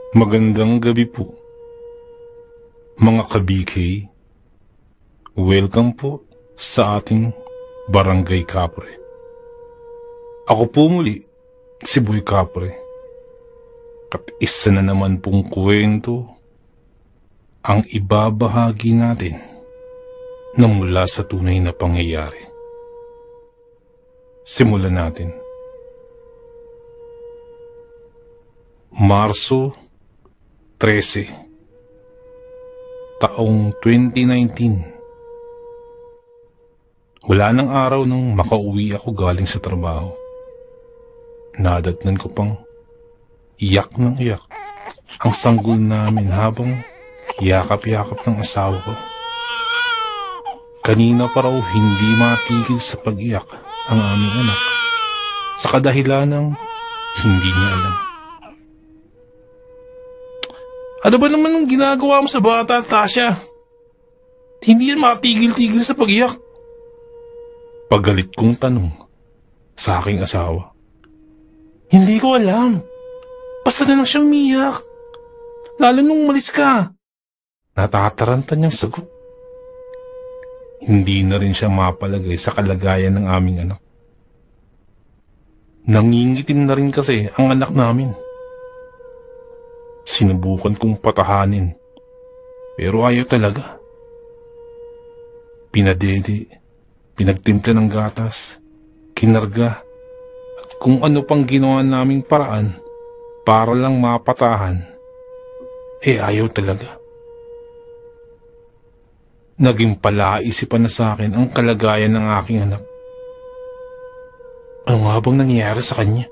Magandang gabi po, mga ka-BK. Welcome po sa ating Barangay Kapre. Ako po muli, si Boy Kapre. At isa na naman pong kwento ang ibabahagi natin na mula sa tunay na pangyayari. Simulan natin. Marso 13, taong 2019. Wala nang araw nang makauwi ako galing sa trabaho. Nadatnan ko pang iyak ng iyak ang sanggol namin habang yakap-yakap ng asawa ko. Kanina pa raw hindi matigil sa pag-iyak ang aming anak sa kadahilan ng hindi niya alam. Ano ba naman ang ginagawa mo sa bata, Tasha? Hindi yan matigil-tigil sa pag-iyak. Pagalit kong tanong sa aking asawa. Hindi ko alam. Basta na lang siya umiyak. Lalo nung umalis ka. Natataranta niyang sagot. Hindi na rin siya mapalagay sa kalagayan ng aming anak. Nangingitim na rin kasi ang anak namin. Sinubukan kong patahanin, pero ayaw talaga. Pinadede, pinagtimpla ng gatas, kinarga, at kung ano pang ginawa naming paraan para lang mapatahan, ayaw talaga. Naging palaisipan na sa akin ang kalagayan ng aking anak. Ano nga bang nangyayari sa kanya?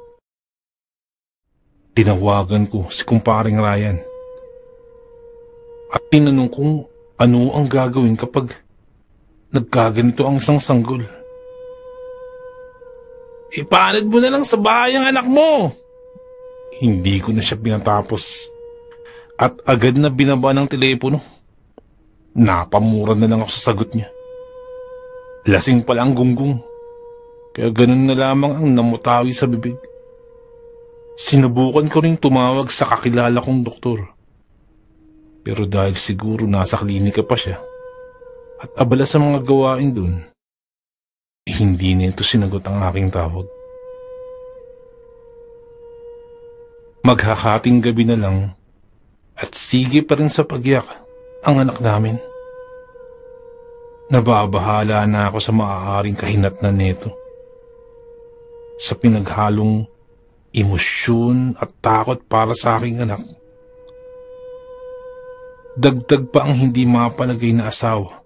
Tinawagan ko si kumparing Ryan at tinanong kung ano ang gagawin kapag nagkaganito ang isang sanggol. Ipanad mo na lang sa bahay ang anak mo! Hindi ko na siya pinatapos at agad na binaba ng telepono. Napamura na lang ako sa sagot niya. Lasing pala ang gunggong, kaya ganun na lamang ang namutawi sa bibig. Sinubukan ko rin tumawag sa kakilala kong doktor. Pero dahil siguro nasa klinika pa siya at abala sa mga gawain dun, hindi nito sinagot ang aking tawag. Maghakating gabi na lang at sige pa rin sa pagyak ang anak namin. Nababahala na ako sa maaaring kahinatnan nito. Sa pinaghalong emosyon at takot para sa aking anak. Dagdag pa ang hindi mapalagay na asawa.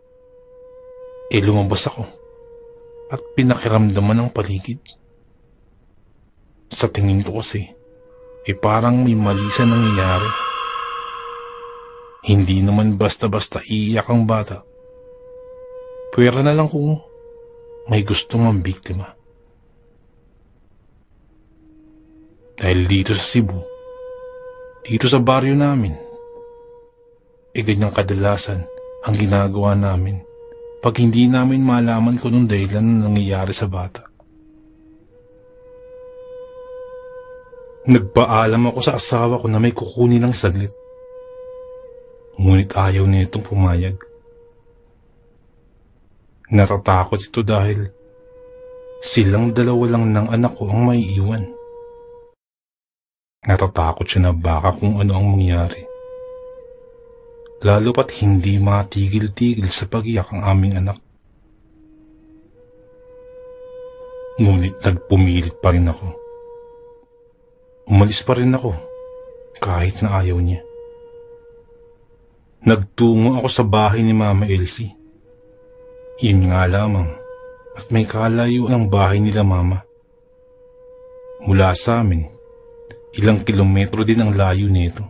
Lumabas ako at pinakiramdaman ang paligid. Sa tingin ko kasi, parang may mali sa nangyayari. Hindi naman basta-basta iiyak ang bata. Pwera na lang kung may gustong ang biktima. Dahil dito sa Cebu, dito sa baryo namin, ganyang kadalasan ang ginagawa namin pag hindi namin malaman kung anong dahilan na nangyayari sa bata. Nagpaalam ako sa asawa ko na may kukunin ng saglit. Ngunit ayaw nitong pumayag. Natatakot ito dahil silang dalawa lang ng anak ko ang may iwan. Natatakot siya na baka kung ano ang mangyari. Lalo pat hindi matigil-tigil sa pag-iyak ang aming anak. Ngunit nagpumilit pa rin ako. Umalis pa rin ako kahit na ayaw niya. Nagtungo ako sa bahay ni Mama Elsie. Yun nga lamang at may kalayo ang bahay nila Mama. Mula sa amin, ilang kilometro din ang layo nito.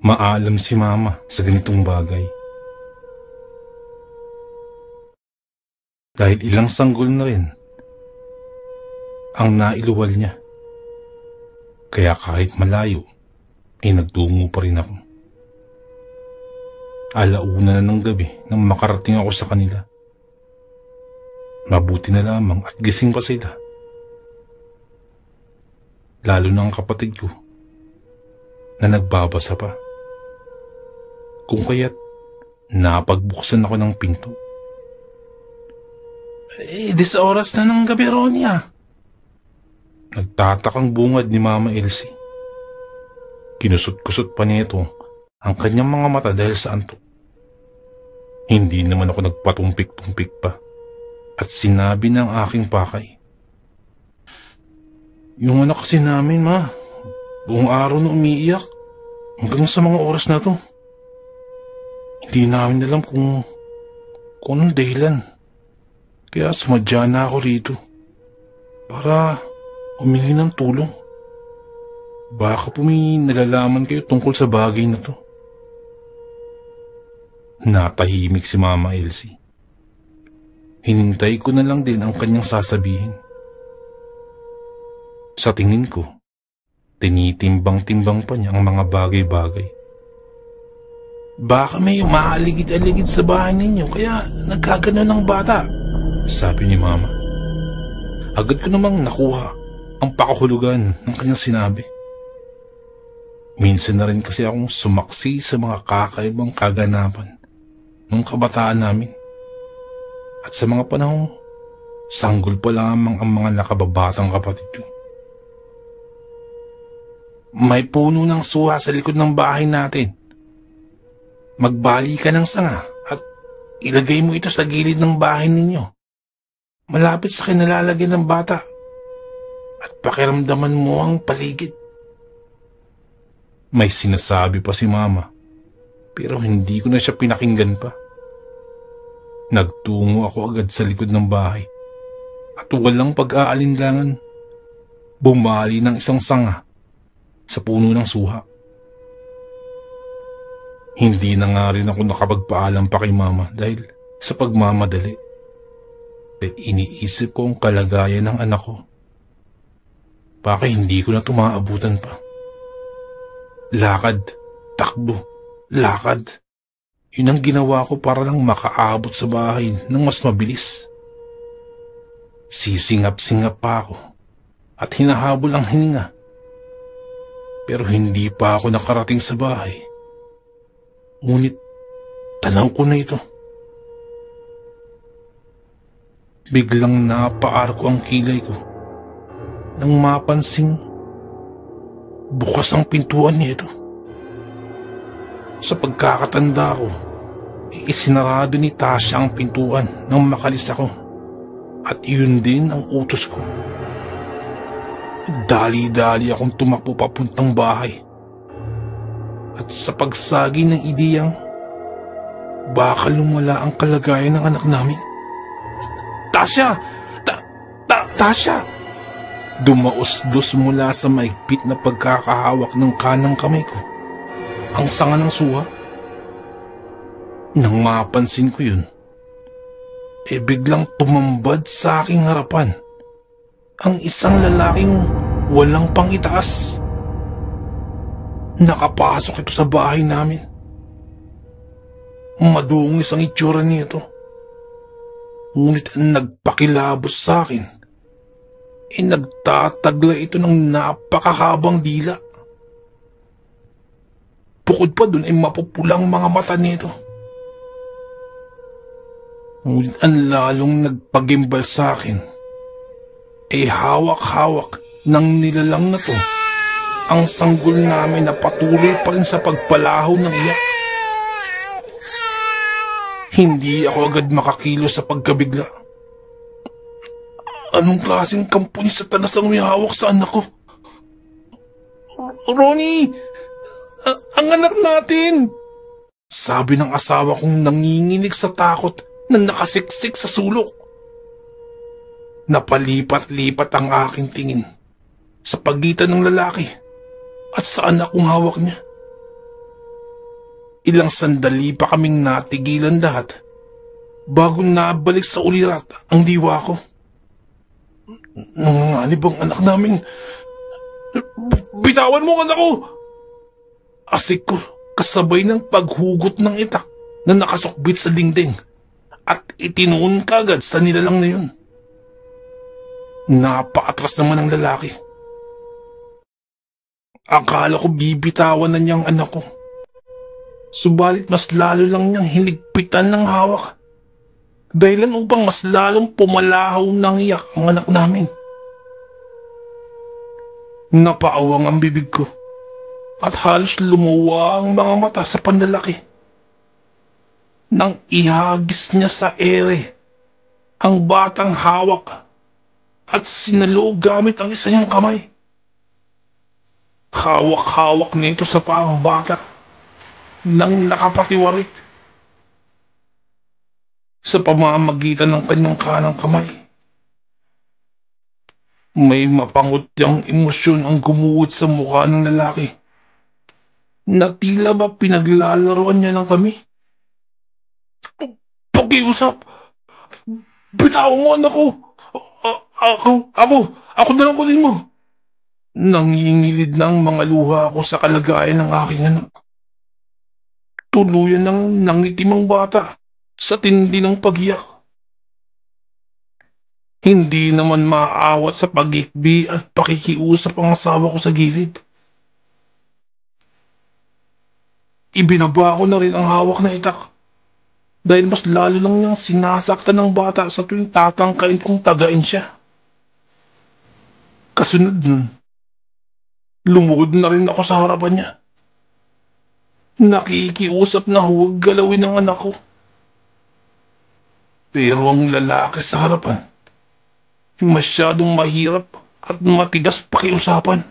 Maalam si Mama sa ganitong bagay. Dahil ilang sanggol na rin ang nailuwal niya. Kaya kahit malayo, nagtungo pa rin ako. Alauna na ng gabi nang makarating ako sa kanila. Mabuti na lamang at gising pa sila. Lalo na ang kapatid ko na nagbabasa pa. Kung kaya't napagbuksan ako ng pinto. Dis oras na ng gabi, Ronnie. Nagtatakang bungad ni Mama Elsie. Kinusot-kusot pa nito ang kanyang mga mata dahil sa antok. Hindi naman ako nagpatumpik-tumpik pa at sinabi ng aking pakay, yung anak kasi namin, Ma, buong araw na umiiyak hanggang sa mga oras na to. Hindi namin alam kung anong dahilan. Kaya sumadya na ako rito para humingi ng tulong. Baka po may nalalaman kayo tungkol sa bagay na to. Natahimik si Mama Elsie. Hinintay ko na lang din ang kanyang sasabihin. Sa tingin ko, tinitimbang-timbang pa niya ang mga bagay-bagay. Baka may umaaligid-aligid sa bahay ninyo kaya nagkagano ng bata, sabi ni Mama. Agad ko namang nakuha ang pakahulugan ng kanyang sinabi. Minsan na rin kasi akong sumaksi sa mga kakaibang kaganapan ng kabataan namin. At sa mga panahong sanggol pa lamang ang mga nakababatang kapatid ko. May puno ng suha sa likod ng bahay natin. Magbali ka ng sanga at ilagay mo ito sa gilid ng bahay ninyo. Malapit sa kinalalagyan ng bata. At pakiramdaman mo ang paligid. May sinasabi pa si Mama, pero hindi ko na siya pinakinggan pa. Nagtungo ako agad sa likod ng bahay at walang pag-aalinlangan, bumali ng isang sanga sa puno ng suha. Hindi na nga rin ako nakapagpaalam pa kay Mama dahil sa pagmamadali. Dahil iniisip ko ang kalagayan ng anak ko. Baka hindi ko na tumaabutan pa. Lakad, takbo, lakad. Yun ang ginawa ko para lang makaabot sa bahay ng mas mabilis. Sisingap-singap pa ako at hinahabol ang hininga. Pero hindi pa ako nakarating sa bahay. Ngunit tanaw ko na ito. Biglang napaar ko ang kilay ko nang mapansing bukas ang pintuan nito. Sa pagkakatanda ko, isinarado ni Tasha ang pintuan nang makalis ako. At iyon din ang utos ko. Dali-dali akong tumakbo papuntang bahay. At sa pagsagi ng ideyang baka lumala ang kalagayan ng anak namin. Tasha! Tasha! Dumaos-dos mula sa maigpit na pagkakahawak ng kanang kamay ko ang sanga ng suha. Nang mapansin ko yun, biglang tumambad sa aking harapan ang isang lalaking walang pangitaas. Nakapasok ito sa bahay namin. Madungis ang itsura nito. Ngunit ang nagpakilabos sa akin, nagtatagla ito ng napakahabang dila. Bukod pa dun mapupulang mga mata nito. Ngunit ang lalong nagpagimbal sa akin, hawak-hawak ng nilalang na to ang sanggol namin na patuloy pa rin sa pagpalahaw ng iyak. Hindi ako agad makakilos sa pagkabigla. Anong klaseng kampo ni Satanas ang may hawak sa anak ko? Ronnie! Ang anak natin! Sabi ng asawa kong nanginginig sa takot na nakasiksik sa sulok. Napalipat-lipat ang aking tingin sa pagitan ng lalaki at sa anak kong hawak niya. Ilang sandali pa kaming natigilan lahat bago nabalik sa ulirat ang diwa ko. Nanganganib ang anak namin. Bitawan mo ang anak ko! Asik ko kasabay ng paghugot ng itak na nakasukbit sa dingding at itinuon kagad sa nilalang na yun. Napaatras naman ang lalaki. Akala ko bibitawan na niyang anak ko. Subalit mas lalo lang niyang hinigpitan ng hawak. Dahilan upang mas lalong pumalahaw ng iyak ang anak namin. Napaawang ang bibig ko at halos lumuwa ang mga mata sa panlalaki. Nang ihagis niya sa ere ang batang hawak at sinalo gamit ang isa niyang kamay. Hawak-hawak nito sa paang bata nang nakapatiwarik sa pamamagitan ng kanyang kanang kamay. May mapangutyang emosyon ang gumuhit sa mukha ng lalaki na tila ba pinaglalaroan niya lang kami. Pakiusap! Bitawan mo anak ko! Ako na lang kunin mo! Nangingilid na ang mga luha ko sa kalagayan ng aking anak. Tuluyan ng nangitim ang bata sa tindi ng paghiyak. Hindi naman maaawat sa pag-ikbi at pakikiusap ang asawa ko sa gilid. Ibinaba ko na rin ang hawak na itak dahil mas lalo lang niyang sinasaktan ng bata sa tuwing tatangkain kong tagain siya. Kasunod nun, lumuhod na rin ako sa harapan niya. Nakikiusap na huwag galawin ang anak ko. Pero ang lalaki sa harapan, masyadong mahirap at matigas pakiusapan.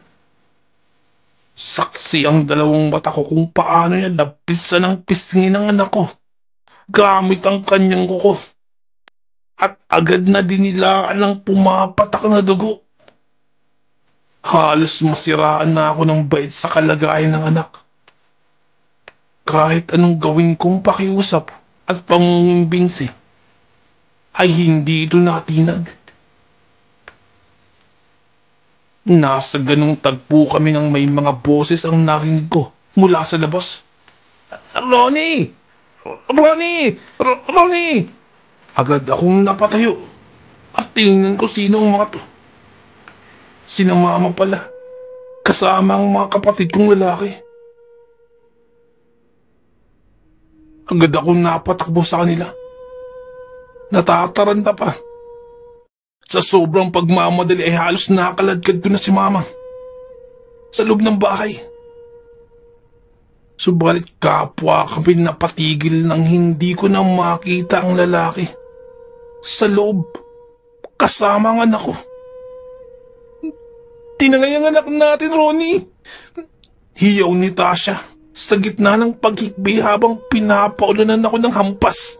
Saksi ang dalawang mata ko kung paano niya napisan ang pisngi ng anak ko gamit ang kanyang kuko. At agad na dinilaan ng pumapatak na dugo. Halos masiraan na ako ng bait sa kalagayan ng anak. Kahit anong gawin kong pakiusap at pangungimbinsi, ay hindi ito natinag. Nasa ganung tagpo kami ng may mga boses ang narinig ko mula sa labas. Ronnie! Ronnie! Ronnie! Agad akong napatayo at tingnan ko sino ang mga to. Sina mama pala, kasama ang mga kapatid kong lalaki. Agad akong napatakbo sa kanila. Natataranta pa. Sa sobrang pagmamadali ay halos nakaladkad ko na si mama sa loob ng bahay. Subalit kapwa kami napatigil nang hindi ko na makita ang lalaki sa loob kasama ang anak ko. Tinangay ang anak natin, Ronnie! Hiyaw ni Tasha sa gitna ng paghikbi habang pinapaulanan ako ng hampas.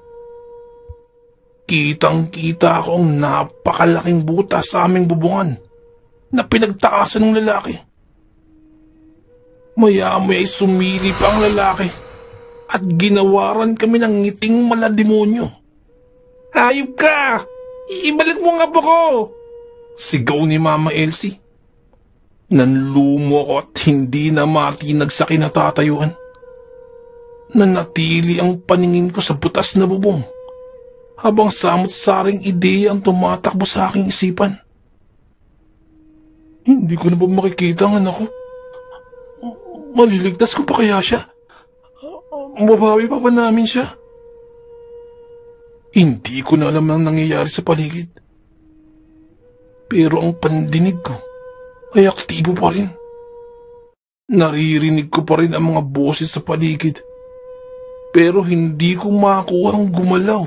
Kitang-kita ko ang napakalaking buta sa aming bubungan na pinagtaasan ng lalaki. Maya-maya ay sumili pa ang lalaki at ginawaran kami ng ngiting malademonyo. Hayop ka! Ibalik mo nga po ko! Sigaw ni Mama Elsie. Nanlumo ako at hindi na matinag sa kinatatayuan. Nanatili ang paningin ko sa butas na bubong habang samot-saring ideya ang tumatakbo sa aking isipan. Hindi ko na ba makikita ang anak ko? Maliligtas ko pa kaya siya? Mababawi pa namin siya? Hindi ko na alam ang nangyayari sa paligid. Pero ang pandinig ko ay aktibo pa rin. Naririnig ko pa rin ang mga boses sa paligid. Pero hindi ko makuha ang gumalaw.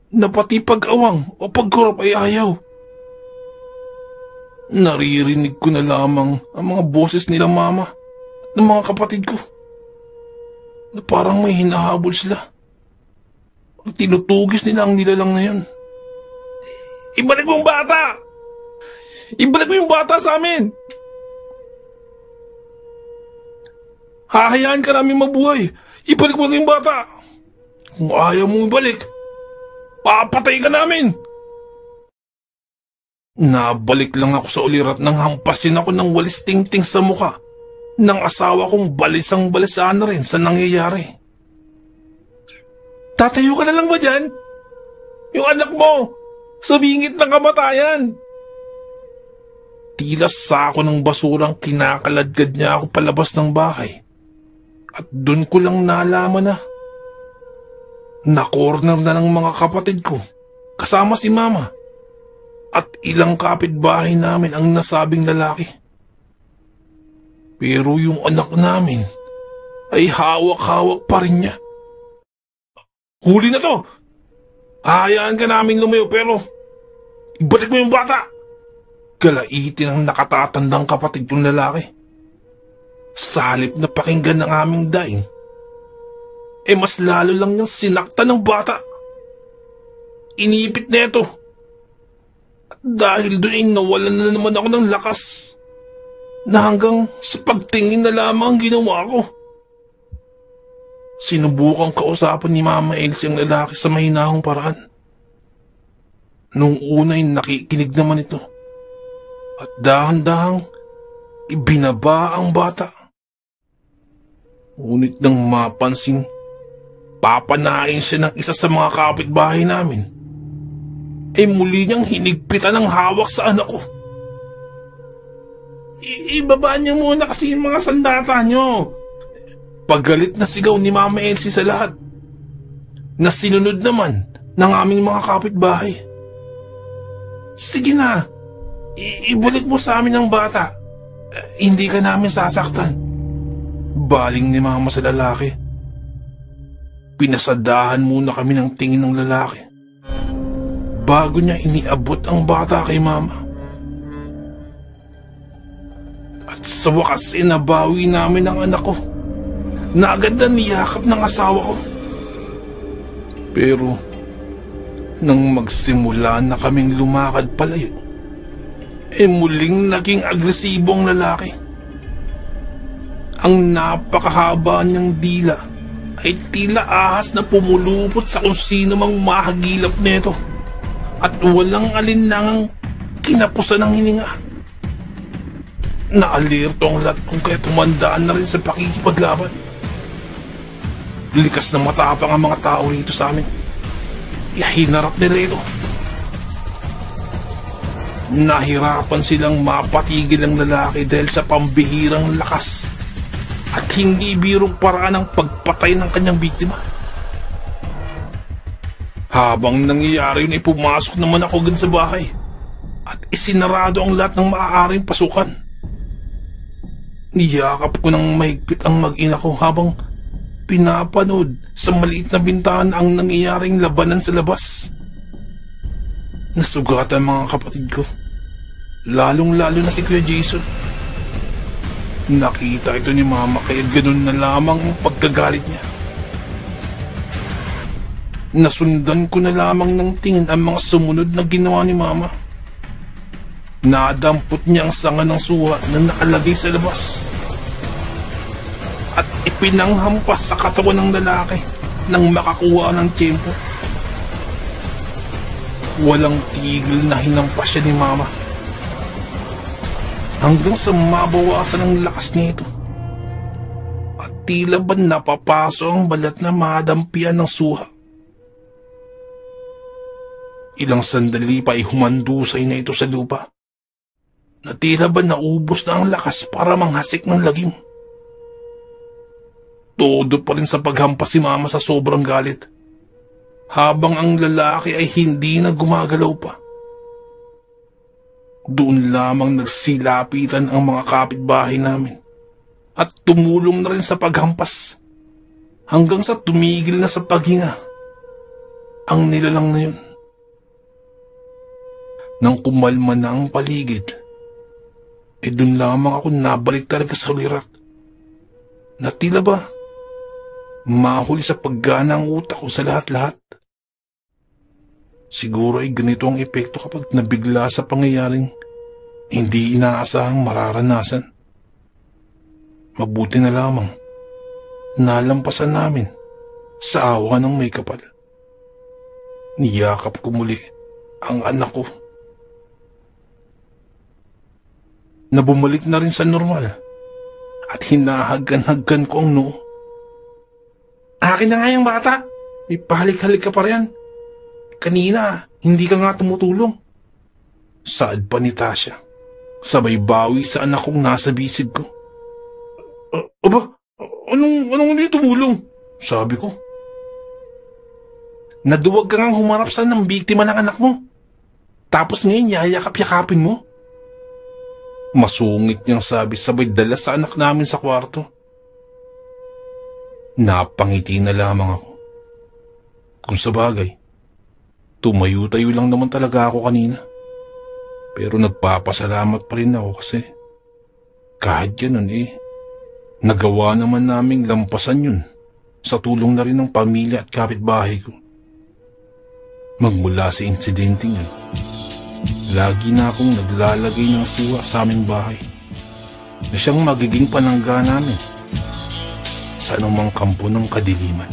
Na pati pag-awang o pagkurap ay ayaw. Naririnig ko na lamang ang mga boses nila mama at ng mga kapatid ko. Na parang may hinahabol sila. Ang tinutugis nila ang nilalang na yun. Ibalik mo yung bata! Ibalik mo yung bata sa amin! Hahayaan ka namin mabuhay. Ibalik mo yung bata. Kung ayaw mong ibalik, papatay ka namin! Nabalik lang ako sa ulirat nang hampasin ako ng walis tingting sa muka ng asawa kong balisang-balisaan na rin sa nangyayari. Tatayo ka na lang ba dyan? Yung anak mo, sa bingit ng kamatayan. tila sako ng basurang kinakaladkad niya ako palabas ng bahay. At dun ko lang nalaman na na-corner na ng mga kapatid ko kasama si Mama at ilang kapitbahay namin ang nasabing lalaki. Pero yung anak namin ay hawak-hawak pa rin niya. Huli na to! Hahayaan ka namin lumayo pero ibalik mo yung bata! Galaitin ang nakatatandang kapatid kong lalaki. Sa halip na pakinggan ng aming daing, mas lalo lang niyang sinakta ng bata. Inipit na ito. At dahil doon ay nawalan na naman ako ng lakas na hanggang sa pagtingin na lamang ang ginawa ko. Sinubukang kausapan ni Mama Elsie ang lalaki sa mahinahong paraan. Nung una ay nakikinig naman ito at dahan-dahang ibinaba ang bata. Ngunit nang mapansing papanain siya ng isa sa mga kapitbahay namin, muli niyang hinigpitan ng hawak sa anak ko. Ibaba niyo muna kasi yung mga sandata niyo. Paggalit na sigaw ni Mama Elsie sa lahat, na sinunod naman ng aming mga kapitbahay. Sige na, ibalik mo sa amin ang bata. Hindi ka namin sasaktan. Baling ni Mama sa lalaki. Pinasadahan muna kami ng tingin ng lalaki bago niya iniabot ang bata kay Mama. At sa wakas nabawi namin ang anak ko na agad na niyakap ng asawa ko. Pero nang magsimula na kaming lumakad palayo, muling naging agresibo ang lalaki. Ang napakahaba niyang dila ay tila ahas na pumulupot sa kung sino mang mahagilap nito at walang alinlangang kinapusan ng hininga. Naalirto ang lahat kung kaya tumandaan na rin sa pakikipaglaban. Likas na matapang ang mga tao rito sa amin. Kaya hinarap nila ito. Nahirapan silang mapatigil ang lalaki dahil sa pambihirang lakas at hindi birong paraan ng pagpatay ng kanyang biktima. Habang nangyayari yun ay pumasok naman ako agad sa bahay at isinarado ang lahat ng maaaring pasukan. Niyakap ko ng mahigpit ang mag-ina ko habang pinapanood sa maliit na bintana ang nangyayaring labanan sa labas. Nasugatan mga kapatid ko, lalong-lalo na si Kuya Jason. Nakita ito ni Mama kaya ganun na lamang ang pagkagalit niya. Nasundan ko na lamang ng tingin ang mga sumunod na ginawa ni Mama. Nadampot niya ang sanga ng suha na nakalagay sa labas at ipinanghampas sa katawan ng lalaki nang makakuha ng tiyempo. Walang tigil na hinampas siya ni Mama hanggang sa mabawasan ang lakas nito at tila ba napapaso ang balat na madampian ng suha. Ilang sandali pa ay humandusay na ito sa lupa na tila ba naubos na ang lakas para manghasik ng lagim. Todo pa rin sa paghampas si Mama sa sobrang galit habang ang lalaki ay hindi na gumagalaw pa. Doon lamang nagsilapitan ang mga kapitbahay namin at tumulong na rin sa paghampas hanggang sa tumigil na sa paghinga ang nilalang na yun. Nang kumalma na ang paligid, doon lamang ako nabalik talaga sa ulirat na tila ba mahuli sa paggana ang utak ko sa lahat-lahat. Siguro ay ganito ang epekto kapag nabigla sa pangyayaring hindi inaasahang mararanasan. Mabuti na lamang nalampasan namin sa awa ng may kapal. Niyakap ko muli ang anak ko na bumalik na rin sa normal at hinahagkan-hagkan ko ang noo. Akin na nga yung bata. May pahalik-halik ka pa rin. Kanina, hindi ka nga tumutulong. Saad pa ni Tasha. Sabay bawi sa anak kong nasa bisig ko. Aba, anong hindi tumulong? Sabi ko. Naduwag ka ngang humarap sa ng biktima ng anak mo. Tapos ngayon yayakap-yakapin mo. Masungit niyang sabi sabay dala sa anak namin sa kwarto. Napangiti na lamang ako. Kung sa bagay, tumayo-tayo lang naman talaga ako kanina. Pero nagpapasalamat pa rin ako kasi kahit ganun nagawa naman naming lampasan yun sa tulong na rin ng pamilya at kapitbahay ko. Magmula sa insidenteng yun, lagi na akong naglalagay ng suwa sa aming bahay na siyang magiging panangga namin sa anumang kampo ng kadiliman.